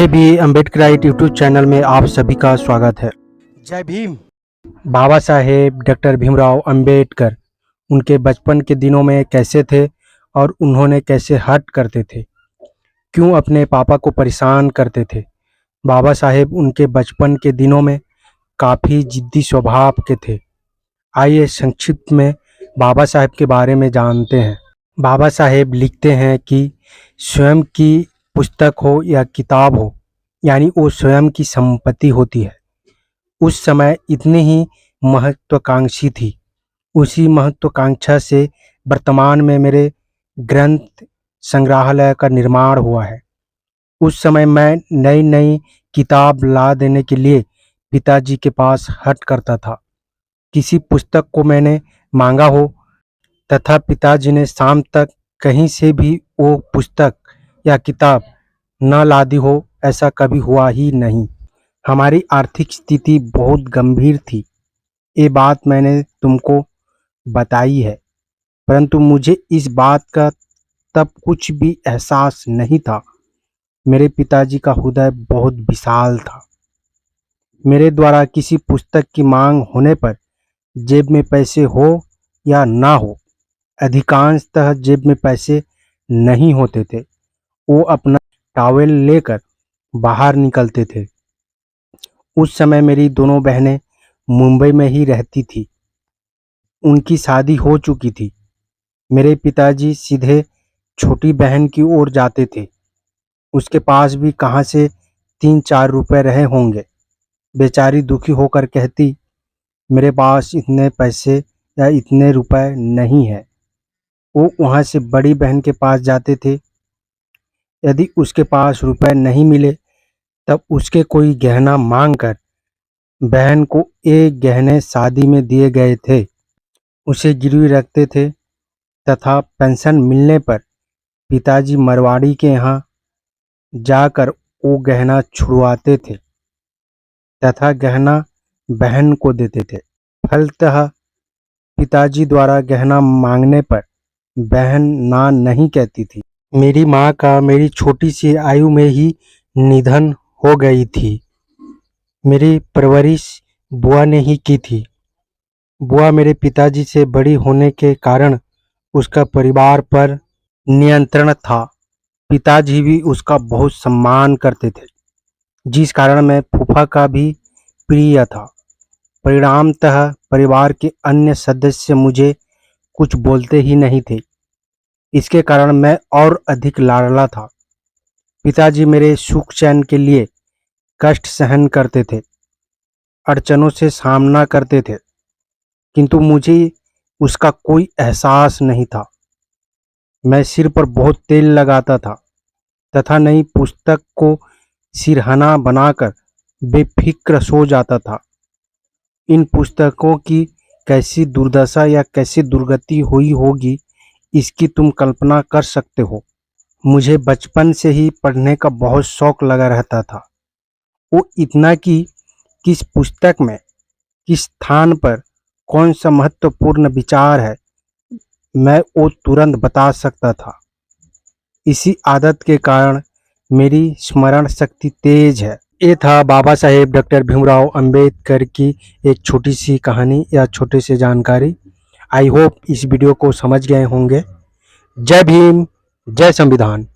जय भी Ambedkarite YouTube channel में आप सभी का स्वागत है। जय भीम। बाबा साहेब डॉक्टर भीमराव अंबेडकर उनके बचपन के दिनों में कैसे थे और उन्होंने कैसे हट करते थे, क्यों अपने पापा को परेशान करते थे। बाबा साहेब उनके बचपन के दिनों में काफ़ी जिद्दी स्वभाव के थे। आइए संक्षिप्त में बाबा साहेब के बारे में जानते हैं। बाबा साहेब लिखते हैं कि स्वयं की पुस्तक हो या किताब हो, यानी वो स्वयं की संपत्ति होती है। उस समय इतनी ही महत्वाकांक्षी थी। उसी महत्वाकांक्षा से वर्तमान में मेरे ग्रंथ संग्रहालय का निर्माण हुआ है। उस समय मैं नई नई किताब ला देने के लिए पिताजी के पास हट करता था। किसी पुस्तक को मैंने मांगा हो तथा पिताजी ने शाम तक कहीं से भी वो पुस्तक या किताब न ला दी हो, ऐसा कभी हुआ ही नहीं। हमारी आर्थिक स्थिति बहुत गंभीर थी, ये बात मैंने तुमको बताई है, परंतु मुझे इस बात का तब कुछ भी एहसास नहीं था। मेरे पिताजी का हृदय बहुत विशाल था। मेरे द्वारा किसी पुस्तक की मांग होने पर जेब में पैसे हो या ना हो, अधिकांशतः जेब में पैसे नहीं होते थे, वो अपना टॉवेल लेकर बाहर निकलते थे। उस समय मेरी दोनों बहनें मुंबई में ही रहती थी। उनकी शादी हो चुकी थी। मेरे पिताजी सीधे छोटी बहन की ओर जाते थे। उसके पास भी कहाँ से 3-4 रुपए रहे होंगे। बेचारी दुखी होकर कहती, मेरे पास इतने पैसे या इतने रुपए नहीं है। वो वहाँ से बड़ी बहन के पास जाते थे। यदि उसके पास रुपए नहीं मिले तब उसके कोई गहना मांगकर बहन को एक गहने शादी में दिए गए थे उसे गिरवी रखते थे तथा पेंशन मिलने पर पिताजी मरवाड़ी के यहाँ जाकर वो गहना छुड़वाते थे तथा गहना बहन को देते थे। फलतः पिताजी द्वारा गहना मांगने पर बहन ना नहीं कहती थी। मेरी माँ का मेरी छोटी सी आयु में ही निधन हो गई थी। मेरी परवरिश बुआ ने ही की थी। बुआ मेरे पिताजी से बड़ी होने के कारण उसका परिवार पर नियंत्रण था। पिताजी भी उसका बहुत सम्मान करते थे, जिस कारण मैं फूफा का भी प्रिय था। परिणामतः परिवार के अन्य सदस्य मुझे कुछ बोलते ही नहीं थे। इसके कारण मैं और अधिक लाडला था। पिताजी मेरे सुख चैन के लिए कष्ट सहन करते थे, अड़चनों से सामना करते थे, किंतु मुझे उसका कोई एहसास नहीं था। मैं सिर पर बहुत तेल लगाता था तथा नई पुस्तक को सिरहाना बनाकर बेफिक्र सो जाता था। इन पुस्तकों की कैसी दुर्दशा या कैसी दुर्गति हुई होगी, इसकी तुम कल्पना कर सकते हो। मुझे बचपन से ही पढ़ने का बहुत शौक लगा रहता था। वो इतना कि किस पुस्तक में किस स्थान पर कौन सा महत्वपूर्ण विचार है, मैं वो तुरंत बता सकता था। इसी आदत के कारण मेरी स्मरण शक्ति तेज है। ये था बाबा साहेब डॉक्टर भीमराव अंबेडकर की एक छोटी सी कहानी या छोटी सी जानकारी। आई होप इस वीडियो को समझ गए होंगे। जय भीम, जय संविधान।